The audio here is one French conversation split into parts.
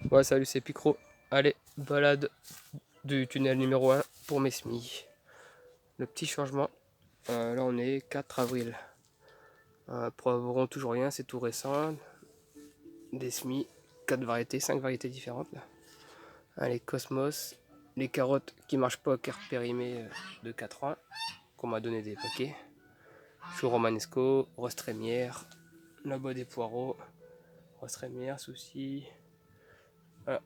Ouais, salut, c'est Picro. Allez, balade du tunnel numéro 1 pour mes semis. Le petit changement, là on est 4 avril. Poivron, toujours rien, c'est tout récent. Des semis, 4 variétés, 5 variétés différentes. Là. Allez, Cosmos, les carottes qui marchent pas, carte périmée de 4 ans, qu'on m'a donné des paquets. Chou romanesco, rose trémière, là-bas des poireaux, rose trémière, souci.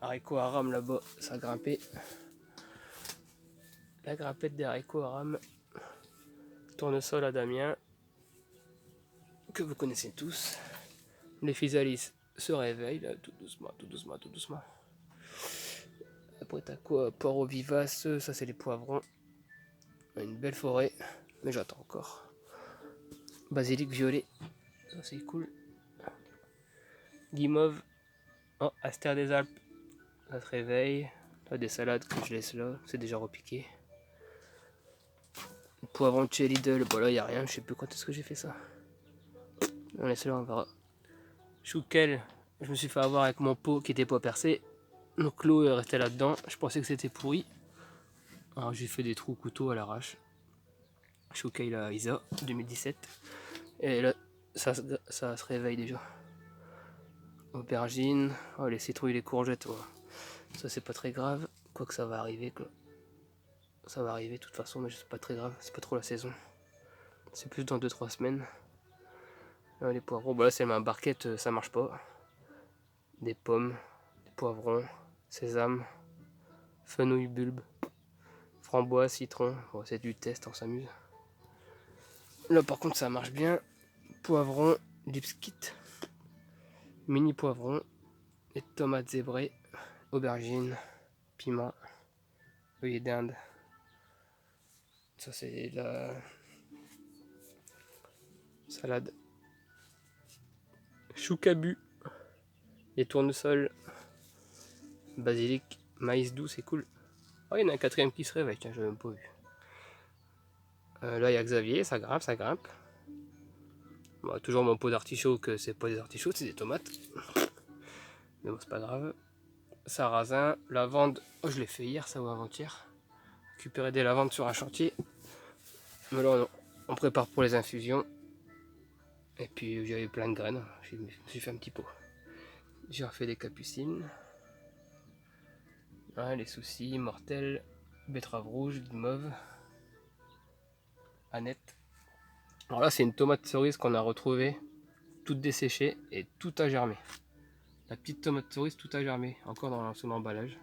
Haricots à rame là-bas, ça a grimpé. La grimpette des haricots à rame. Tournesol à Damien, que vous connaissez tous. Les physalis se réveillent, là, tout doucement, tout doucement, tout doucement. Après t'as quoi? Poireaux vivaces, ça c'est les poivrons. Une belle forêt, mais j'attends encore. Basilic violet, ça c'est cool. Guimauve, oh, Astère des Alpes, ça se réveille. Là, des salades que je laisse là, c'est déjà repiqué. Poivron de chez Lidl, bon là y a rien, je sais plus quand est-ce que j'ai fait ça. On laisse là, on verra. Chouquel, je me suis fait avoir avec mon pot qui était pas percé. Donc l'eau est restée là-dedans. Je pensais que c'était pourri. Alors j'ai fait des trous couteau à l'arrache. Chouquel la Isa 2017. Et là, ça se réveille déjà. Aubergine. Oh, les citrouilles, les courgettes. Ouais. Ça c'est pas très grave. Quoique ça va arriver. Quoi. Ça va arriver de toute façon, mais c'est pas très grave. C'est pas trop la saison. C'est plus dans 2-3 semaines. Là, les poivrons. Bah là c'est ma barquette, ça marche pas. Des pommes, des poivrons, sésame, fenouil bulbe. Framboise, citron, bon, c'est du test, on s'amuse. Là par contre ça marche bien. Poivron, lipskit, mini poivron, les tomates zébrées, aubergines, piment, œillet d'Inde. Ça c'est la salade. Chou cabu, les tournesols, basilic, maïs doux, c'est cool. Oh, il y en a un quatrième qui se réveille, tiens, je l'avais même pas vu. Là il y a Xavier, ça grimpe, ça grimpe. Bon, toujours mon pot d'artichaut que c'est pas des artichauts, c'est des tomates. Mais bon, c'est pas grave. Sarrasin, lavande, oh, je l'ai fait hier, ça ou avant-hier. Récupérer des lavandes sur un chantier. Mais là, on prépare pour les infusions. Et puis j'avais plein de graines, je me suis fait un petit pot. J'ai refait des capucines. Ouais, les soucis, mortels, betterave rouge, guimauve, Annette. Alors là, c'est une tomate cerise qu'on a retrouvée, toute desséchée et tout a germé. La petite tomate cerise, tout a germé, encore dans son emballage.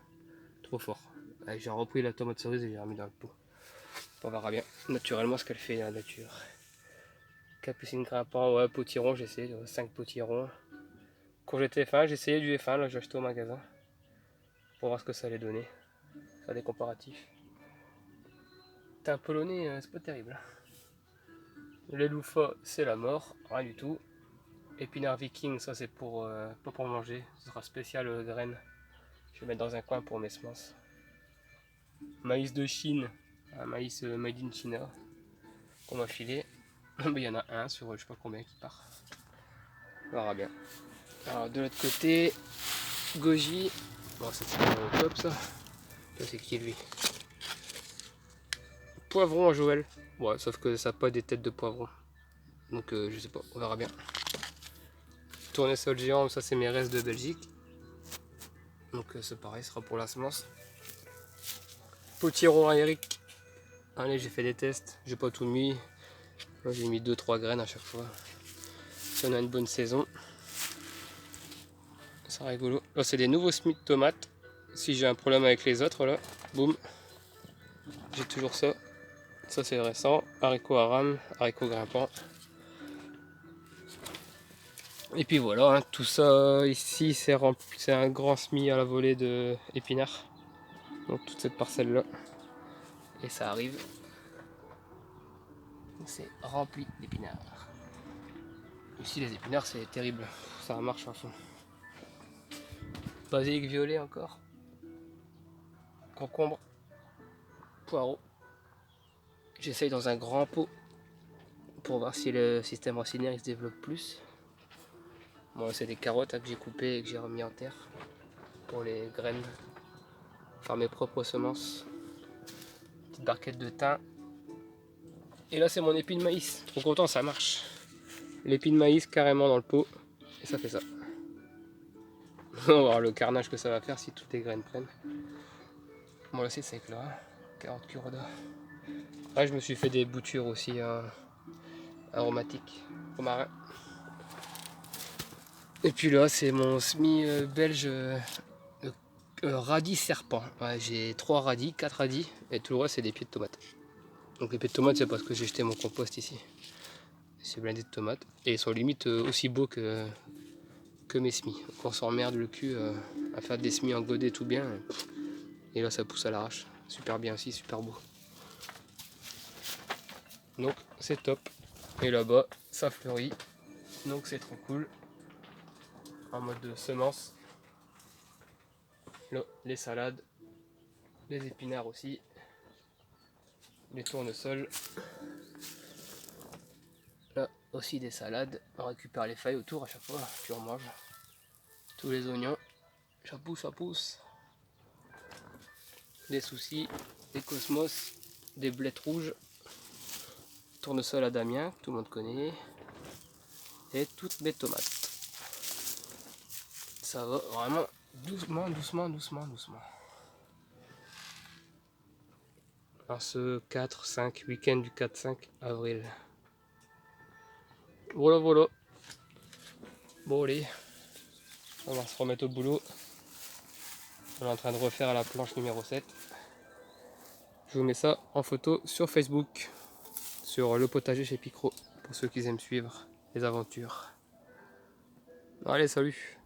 Trop fort. J'ai repris la tomate cerise et j'ai remis dans le pot. On verra bien naturellement ce qu'elle fait la nature. Capucine grimpant, ouais, potiron, j'ai essayé 5 potirons. Courgette F1, j'ai essayé du F1, là j'ai acheté au magasin. Pour voir ce que ça allait donner. Faire des comparatifs. T'es un polonais, c'est pas terrible. Les loufas, c'est la mort, rien du tout. Épinard viking, ça c'est pour pas pour manger, ce sera spécial graines. Je vais mettre dans un coin pour mes semences. Maïs de Chine, un maïs made in China qu'on m'a filé. Il y en a un sur je sais pas combien qui part. On verra bien. Alors de l'autre côté, goji. Bon, c'est pas top ça. Ça c'est qui lui? Poivron à Joël. Ouais, sauf que ça n'a pas des têtes de poivron. Donc je sais pas, on verra bien. Tournesol géant, ça c'est mes restes de Belgique. Donc c'est pareil, ce sera pour la semence. Potiron à Eric. Allez, j'ai fait des tests, j'ai pas tout mis. J'ai mis 2-3 graines à chaque fois. Si on a une bonne saison. C'est rigolo. Là c'est des nouveaux semis de tomates. Si j'ai un problème avec les autres là, boum. J'ai toujours ça. Ça c'est récent. Haricots à rame, haricots grimpants. Et puis voilà, hein, tout ça ici c'est un grand semis à la volée de épinards. Donc toute cette parcelle là. Et ça arrive. C'est rempli d'épinards. Ici les épinards c'est terrible. Ça marche à fond. Basilic violet encore. Concombre. Poireau. J'essaye dans un grand pot pour voir si le système racinaire il se développe plus. Bon, c'est des carottes hein, que j'ai coupées et que j'ai remis en terre. pour les graines, faire mes propres semences. Petite barquette de thym. Et là c'est mon épi de maïs, trop content, ça marche. L'épi de maïs carrément dans le pot, et ça fait ça. On va voir le carnage que ça va faire si toutes les graines prennent. Bon là c'est sec là, carottes curoda. Ouais, je me suis fait des boutures aussi aromatiques, romarin. Et puis là c'est mon semi belge radis serpent. Ouais, j'ai 3 radis, 4 radis, et tout le reste c'est des pieds de tomates. Donc les pieds de tomates c'est parce que j'ai jeté mon compost ici. C'est blindé de tomates. Et ils sont limite aussi beaux que mes semis. Donc on s'emmerde le cul à faire des semis en godet tout bien. Et là ça pousse à l'arrache. Super bien aussi, super beau. Donc c'est top. Et là-bas ça fleurit. Donc c'est trop cool. En mode de semence. Là les salades. Les épinards aussi. Les tournesols. Là aussi des salades. On récupère les feuilles autour à chaque fois. Puis on mange. Tous les oignons. Ça pousse, ça pousse. Des soucis, des cosmos, des blettes rouges, tournesol à Damien, que tout le monde connaît, et toutes mes tomates. Ça va vraiment doucement, doucement, doucement, doucement. Alors ce 4-5, week-end du 4-5 avril. Voilà, voilà. Bon allez, on va se remettre au boulot. On est en train de refaire la planche numéro 7. Je vous mets ça en photo sur Facebook, sur le potager chez Picro, pour ceux qui aiment suivre les aventures. Allez, salut!